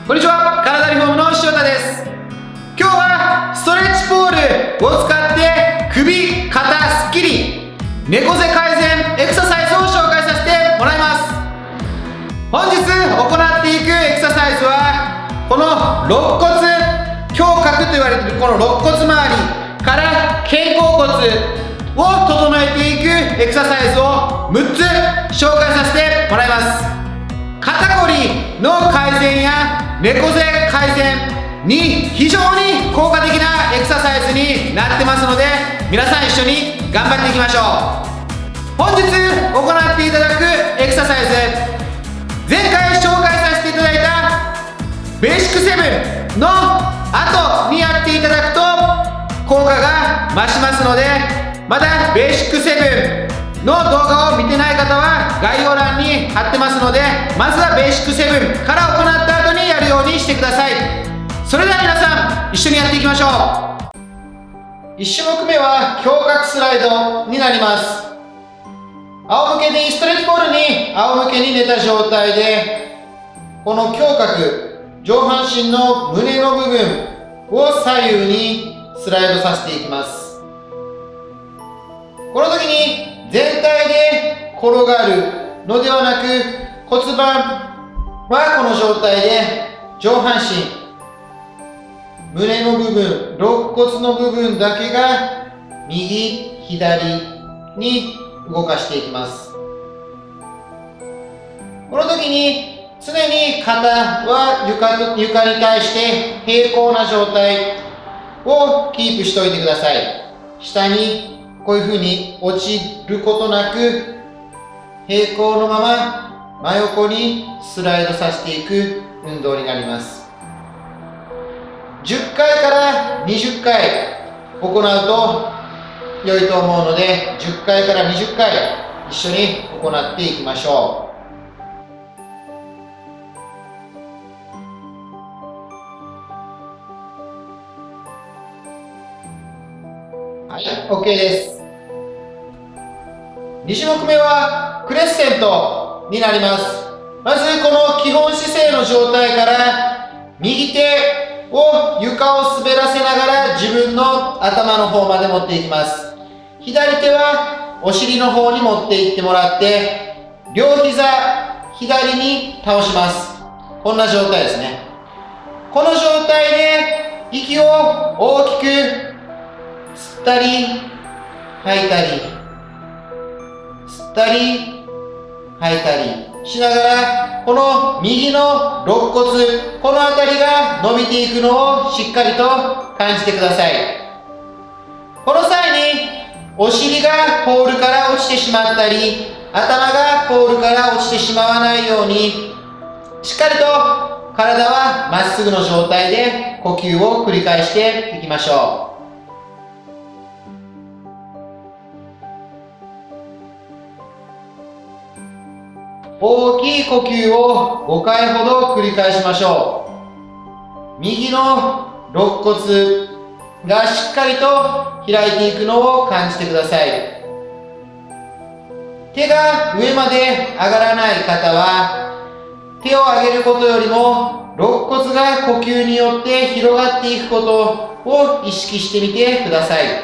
こんにちは、体リフォームの塩田です。今日はストレッチポールを使って首、肩すっきり猫背改善エクササイズを紹介させてもらいます。本日行っていくエクササイズはこの肋骨胸郭と言われているこの肋骨周りから肩甲骨を整えていくエクササイズを6つ紹介させてもらいます。肩こりの改善や猫背改善に非常に効果的なエクササイズになってますので、皆さん一緒に頑張っていきましょう。本日行っていただくエクササイズ、前回紹介させていただいたベーシックセブンの後にやっていただくと効果が増しますので、まだベーシックセブンの動画を見てない方は概要欄に貼ってますので、まずはベーシックセブンから行った後にやるようにしてください。それでは皆さん一緒にやっていきましょう。1種目目は胸郭スライドになります。仰向けにストレッチボールに仰向けに寝た状態で、この胸郭、上半身の胸の部分を左右にスライドさせていきます。この時に全体で転がるのではなく、骨盤はこの状態で上半身、胸の部分、肋骨の部分だけが右、左に動かしていきます。この時に常に肩は床に対して平行な状態をキープしておいてください。下にこういうふうに落ちることなく、平行のまま真横にスライドさせていく運動になります。10回から20回行うと良いと思うので、10回から20回一緒に行っていきましょう。はい、OK です。2種目目はクレッセントになります。まずこの基本姿勢の状態から右手を床を滑らせながら自分の頭の方まで持っていきます。左手はお尻の方に持っていってもらって、両膝左に倒します。こんな状態ですね。この状態で息を大きく吸ったり吐いたり、吸ったり吐いたりしながら、この右の肋骨、この辺りが伸びていくのをしっかりと感じてください。この際にお尻がポールから落ちてしまったり、頭がポールから落ちてしまわないように、しっかりと体はまっすぐの状態で呼吸を繰り返していきましょう。大きい呼吸を5回ほど繰り返しましょう。右の肋骨がしっかりと開いていくのを感じてください。手が上まで上がらない方は、手を上げることよりも肋骨が呼吸によって広がっていくことを意識してみてください。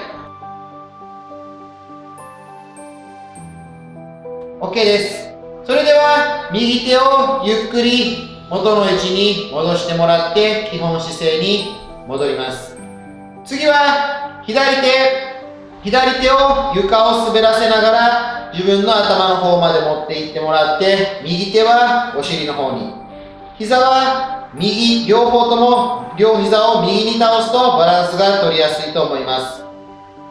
OK です。それでは右手をゆっくり元の位置に戻してもらって基本姿勢に戻ります。次は左手を床を滑らせながら自分の頭の方まで持っていってもらって、右手はお尻の方に、膝は右、両方とも両膝を右に倒すとバランスが取りやすいと思います。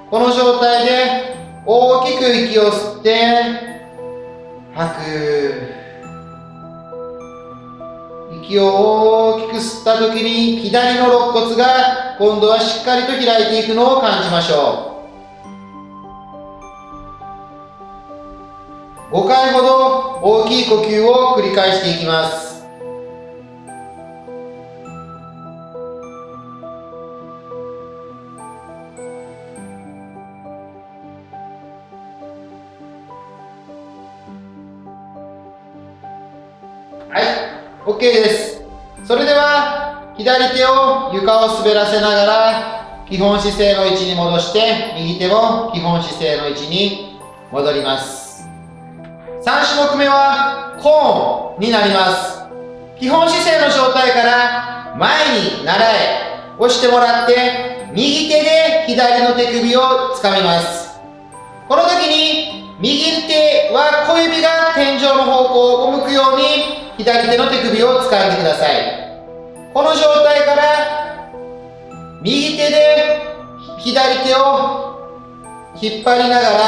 この状態で大きく息を吸って吐く。息を大きく吸った時に左の肋骨が今度はしっかりと開いていくのを感じましょう。5回ほど大きい呼吸を繰り返していきます。はい、OK です。それでは左手を床を滑らせながら基本姿勢の位置に戻して、右手も基本姿勢の位置に戻ります。3種目目はコーンになります。基本姿勢の状態から前に習え、押してもらって、右手で左の手首を掴みます。この時に右手は小指が天井の方向を向くように左手の手首を掴んでください。この状態から右手で左手を引っ張りながら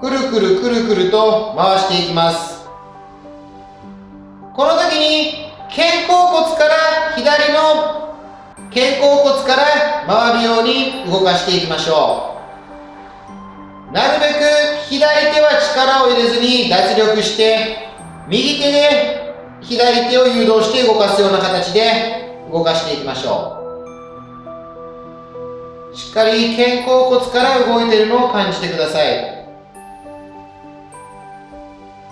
くるくるくるくると回していきます。この時に肩甲骨から左の肩甲骨から回るように動かしていきましょう。なるべく左手は力を入れずに脱力して、右手で左手を誘導して動かすような形で動かしていきましょう。しっかり肩甲骨から動いているのを感じてください。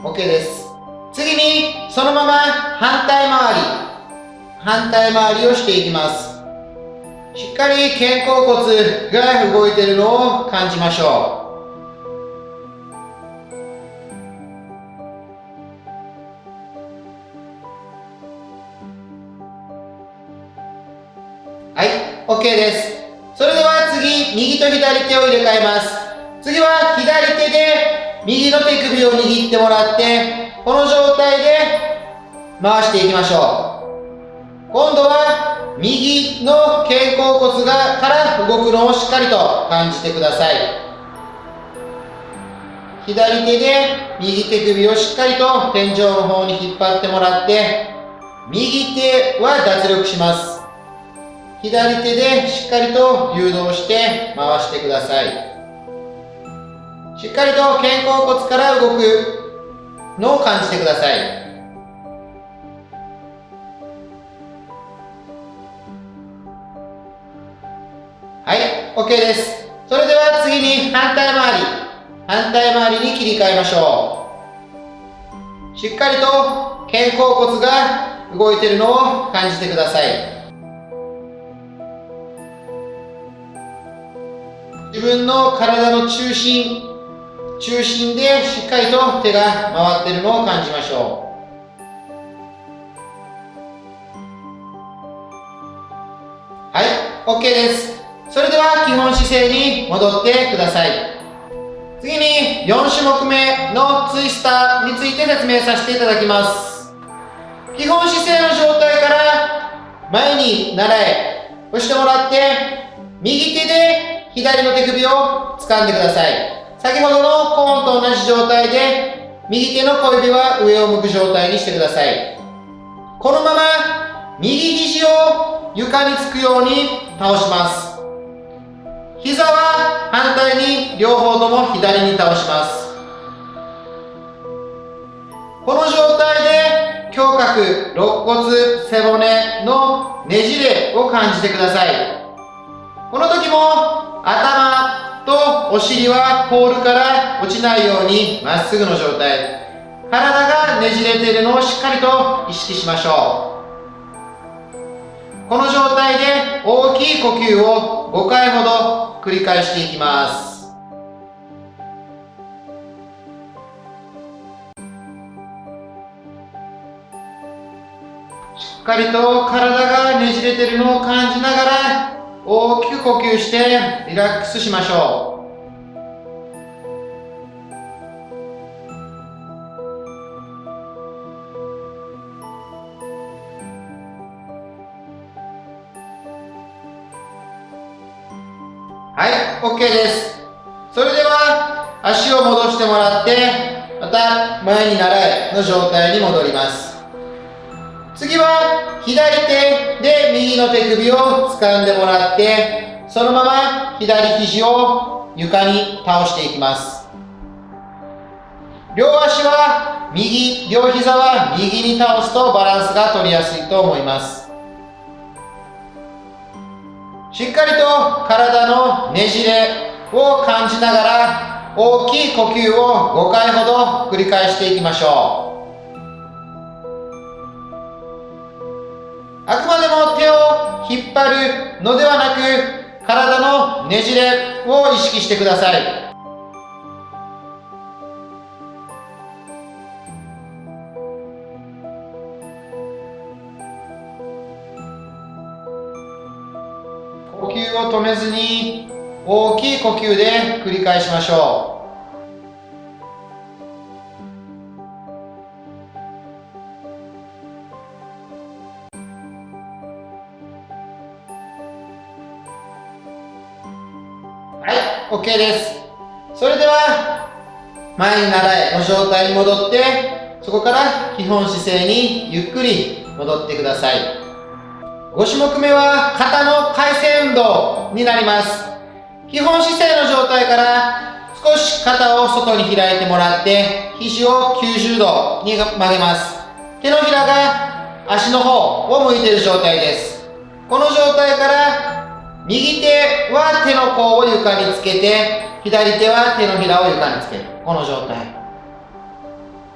OK です。次にそのまま反対回りをしていきます。しっかり肩甲骨が動いているのを感じましょう。はい、OK です。それでは次、右と左手を入れ替えます。次は左手で右の手首を握ってもらって、この状態で回していきましょう。今度は右の肩甲骨から動くのをしっかりと感じてください。左手で右手首をしっかりと天井の方に引っ張ってもらって、右手は脱力します。左手でしっかりと誘導して回してください。しっかりと肩甲骨から動くのを感じてください。はい、OK です。それでは次に反対回りに切り替えましょう。しっかりと肩甲骨が動いているのを感じてください。自分の体の中心でしっかりと手が回っているのを感じましょう。はい、OK です。それでは基本姿勢に戻ってください。次に4種目目のツイスターについて説明させていただきます。基本姿勢の状態から前に習え、押してもらって、右手で左の手首を掴んでください。先ほどのコーンと同じ状態で、右手の小指は上を向く状態にしてください。このまま右肘を床につくように倒します。膝は反対に両方とも左に倒します。この状態で胸郭、肋骨、背骨のねじれを感じてください。この時も頭とお尻はポールから落ちないようにまっすぐの状態。体がねじれているのをしっかりと意識しましょう。この状態で大きい呼吸を5回ほど繰り返していきます。しっかりと体がねじれているのを感じながら大きく呼吸してリラックスしましょう。はい、OK です。それでは足を戻してもらって、また前に習えの状態に戻ります。次は左手で右の手首を掴んでもらって、そのまま左肘を床に倒していきます。両足は右、両膝は右に倒すとバランスが取りやすいと思います。しっかりと体のねじれを感じながら大きい呼吸を5回ほど繰り返していきましょう。あくまでも手を引っ張るのではなく、体のねじれを意識してください。呼吸を止めずに大きい呼吸で繰り返しましょう。はい、OK です。それでは前に習いの状態に戻って、そこから基本姿勢にゆっくり戻ってください。5種目目は肩の回旋運動になります。基本姿勢の状態から少し肩を外に開いてもらって、肘を90度に曲げます。手のひらが足の方を向いている状態です。この状態から右手は手の甲を床につけて、左手は手のひらを床につける。この状態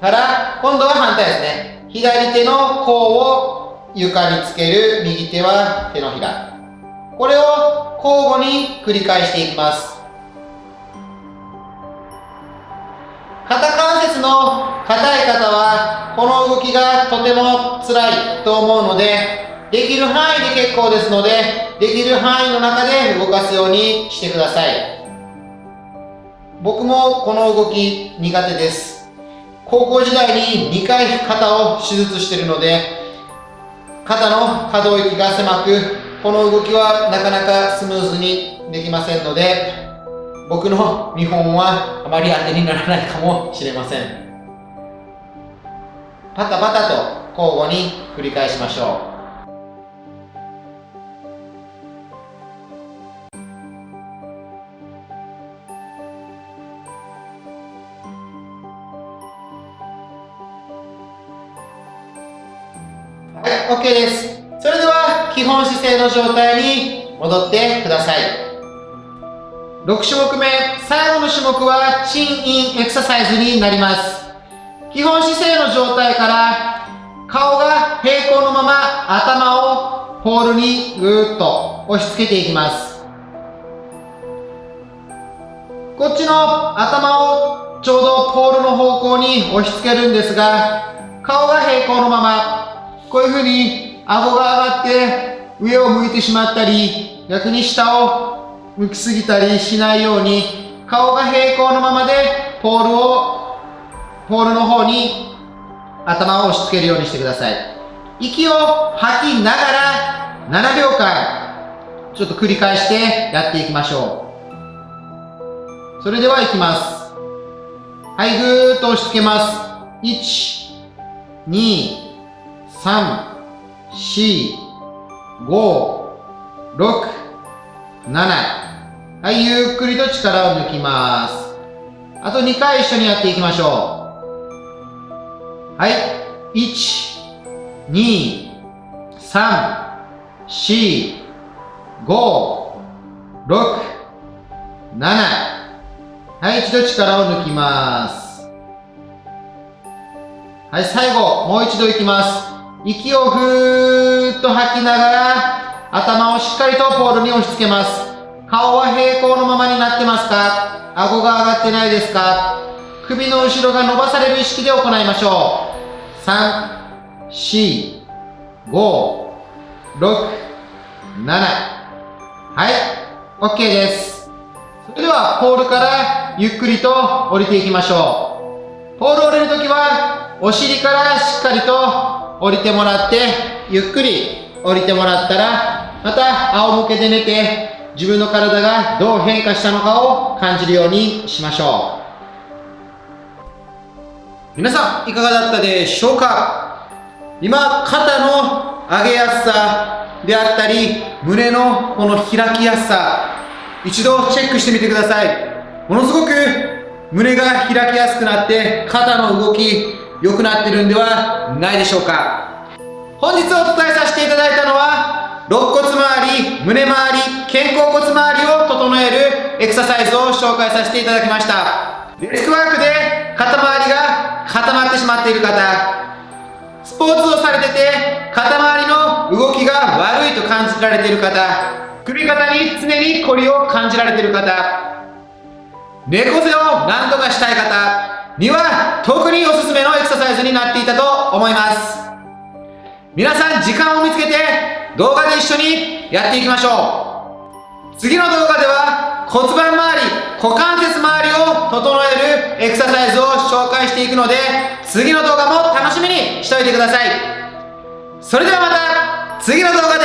から今度は反対ですね。左手の甲を床につける、右手は手のひら。これを交互に繰り返していきます。肩関節の硬い方はこの動きがとても辛いと思うので、できる範囲で結構ですので、できる範囲の中で動かすようにしてください。僕もこの動き苦手です。高校時代に2回肩を手術しているので、肩の可動域が狭く、この動きはなかなかスムーズにできませんので、僕の見本はあまり当てにならないかもしれません。パタパタと交互に繰り返しましょう。はい、OK です。それでは基本姿勢の状態に戻ってください。6種目目、最後の種目はチンインエクササイズになります。基本姿勢の状態から顔が平行のまま頭をポールにぐーっと押し付けていきます。こっちの頭をちょうどポールの方向に押し付けるんですが、顔が平行のままこういうふうに顎が上がって上を向いてしまったり、逆に下を向きすぎたりしないように、顔が平行のままでポールの方に頭を押し付けるようにしてください。息を吐きながら7秒間ちょっと繰り返してやっていきましょう。それではいきます。はい、ぐーっと押し付けます。1、2、3、4、5、6、7。はい、ゆっくりと力を抜きます。あと2回一緒にやっていきましょう。はい、1、2、3、4、5、6、7。はい、一度力を抜きます。はい、最後、もう一度いきます。息をふーっと吐きながら、頭をしっかりとポールに押し付けます。顔は平行のままになってますか？顎が上がってないですか？首の後ろが伸ばされる意識で行いましょう。3、4、5、6、7。はい、OK です。それでは、ポールからゆっくりと降りていきましょう。ポールを降りるときは、お尻からしっかりと降りてもらって、ゆっくり降りてもらったら、また仰向けで寝て、自分の体がどう変化したのかを感じるようにしましょう。皆さんいかがだったでしょうか？今、肩の上げやすさであったり、胸のこの開きやすさ、一度チェックしてみてください。ものすごく胸が開きやすくなって、肩の動き良くなってるんではないでしょうか。本日お伝えさせていただいたのは、肋骨周り、胸周り、肩甲骨周りを整えるエクササイズを紹介させていただきました。デスクワークで肩周りが固まってしまっている方、ススポーツをされてて肩周りの動きが悪いと感じられている方、首肩に常に凝りを感じられている方、猫背を何とかしたい方には特におすすめのエクササイズになっていたと思います。皆さん時間を見つけて動画で一緒にやっていきましょう。次の動画では骨盤周り、股関節周りを整えるエクササイズを紹介していくので、次の動画も楽しみにしておいてください。それではまた次の動画で